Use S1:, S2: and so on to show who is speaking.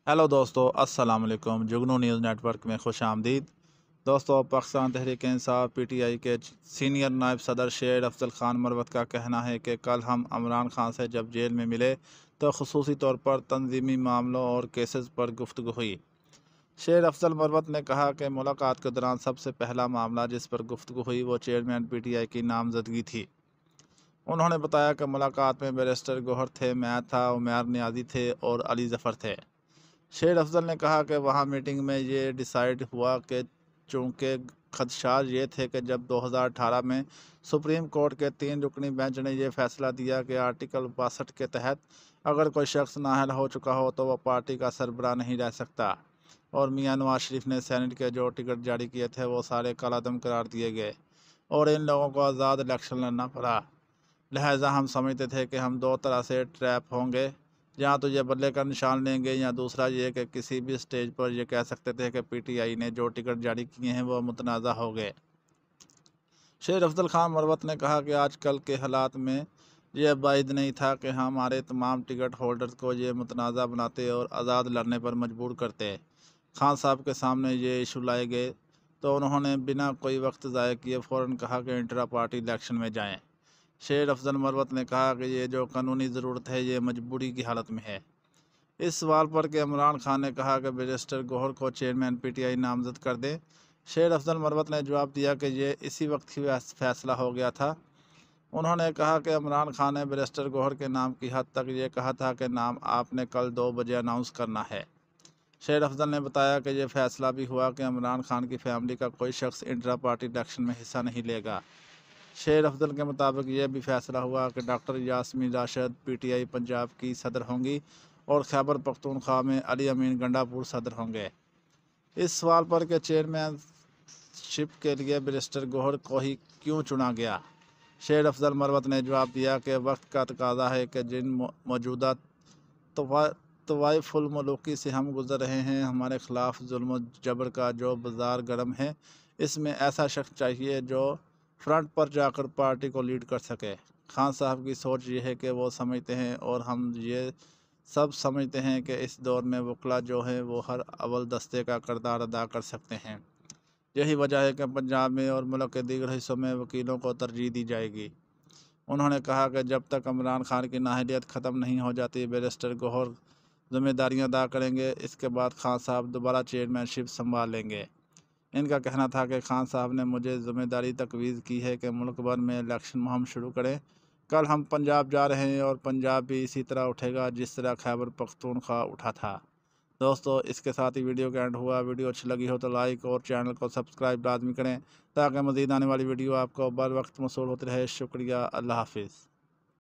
S1: Hello दोस्तों, अस्सलाम वालेकुम। जुगनू न्यूज़ नेटवर्क में खुश आमदीद। दोस्तों, पाकिस्तान तहरीक इंसाफ पीटीआई के सीनियर नायब सदर शेर अफजल ख़ान मरवत का कहना है कि कल हम इमरान खान से जब जेल में मिले तो खसूसी तौर पर तंजीमी मामलों और केसेस पर गुफ्तगू हुई। शेर अफजल मरवत ने कहा कि मुलाकात के दौरान सबसे पहला मामला जिस पर गुफ्तगू हुई वो चेयरमैन पीटीआई की नामजदगी थी। उन्होंने बताया कि मुलाकात में बैरिस्टर गौहर थे, मैं था, उमर नियाज़ी थे और अली ज़फ़र थे। शेर अफजल ने कहा कि वहाँ मीटिंग में ये डिसाइड हुआ कि चूँकि खदशात ये थे कि जब 2018 में सुप्रीम कोर्ट के 3 रुकनी बेंच ने यह फैसला दिया कि आर्टिकल 62 के तहत अगर कोई शख्स नाअहल हो चुका हो तो वह पार्टी का सरबराह नहीं रह सकता, और मियां नवाज शरीफ ने सेनेट के जो टिकट जारी किए थे वो सारे कालादम करार दिए गए और इन लोगों को आज़ाद इलेक्शन लड़ना पड़ा। लिहाजा हम समझते थे कि हम दो तरह से ट्रैप होंगे, या तो ये बदले का निशान लेंगे या दूसरा ये कि किसी भी स्टेज पर ये कह सकते थे कि पीटीआई ने जो टिकट जारी किए हैं वो मुतनाज़ा हो गए। शेर अफजल खान मरवत ने कहा कि आजकल के हालात में यह बाइद नहीं था कि हमारे तमाम टिकट होल्डर्स को ये मुतनाज़ा बनाते और आज़ाद लड़ने पर मजबूर करते। खान साहब के सामने ये इशू लाए गए तो उन्होंने बिना कोई वक्त ज़ाया किए फ़ौरन कहा कि इंट्रा पार्टी इलेक्शन में जाएँ। शेर अफजल मरवत ने कहा कि ये जो कानूनी ज़रूरत है ये मजबूरी की हालत में है। इस सवाल पर कि इमरान खान ने कहा कि बैरिस्टर गौहर को चेयरमैन पीटीआई नामजद कर दें, शेर अफजल मरवत ने जवाब दिया कि ये इसी वक्त ही फैसला हो गया था। उन्होंने कहा कि इमरान खान ने बैरिस्टर गौहर के नाम की हद तक ये कहा था कि नाम आपने कल 2 बजे अनाउंस करना है। शेर अफजल ने बताया कि यह फैसला भी हुआ कि इमरान खान की फैमिली का कोई शख्स इंट्रा पार्टी इलेक्शन में हिस्सा नहीं लेगा। शेर अफजल के मुताबिक यह भी फैसला हुआ कि डॉक्टर यास्मीन राशिद पीटीआई पंजाब की सदर होंगी और खैबर पख्तूनख्वा में अली अमीन गंडापुर सदर होंगे। इस सवाल पर कि चेयरमैनशिप के लिए बैरिस्टर गौहर को ही क्यों चुना गया, शेर अफजल मरवत ने जवाब दिया कि वक्त का तकाजा है कि जिन मौजूदा तवाइफुल मलूकी से हम गुजर रहे हैं, हमारे ख़िलाफ़ जुल्म जबर का जो बाज़ार गर्म है, इसमें ऐसा शख्स चाहिए जो फ्रंट पर जाकर पार्टी को लीड कर सके। खान साहब की सोच ये है कि वो समझते हैं और हम ये सब समझते हैं कि इस दौर में वकला जो हैं वो हर अव्वल दस्ते का किरदार अदा कर सकते हैं। यही वजह है कि पंजाब में और मुल्क के दीगर हिस्सों में वकीलों को तरजीह दी जाएगी। उन्होंने कहा कि जब तक इमरान खान की नाअहलियत ख़त्म नहीं हो जाती बैरिस्टर गौहर ज़िम्मेदारियां अदा करेंगे। इसके बाद खान साहब दोबारा चेयरमैनशिप संभाल लेंगे। इनका कहना था कि खान साहब ने मुझे ज़िम्मेदारी तकवीज़ की है कि मुल्क भर में इलेक्शन मुहिम शुरू करें। कल हम पंजाब जा रहे हैं और पंजाब भी इसी तरह उठेगा जिस तरह खैबर पख्तूनख्वा उठा था। दोस्तों, इसके साथ ही वीडियो का एंड हुआ। वीडियो अच्छी लगी हो तो लाइक और चैनल को सब्सक्राइब लाजमी करें ताकि मज़ीद आने वाली वीडियो आपको बर वक्त मौसूल होती रहे। शुक्रिया। अल्लाह हाफिज़।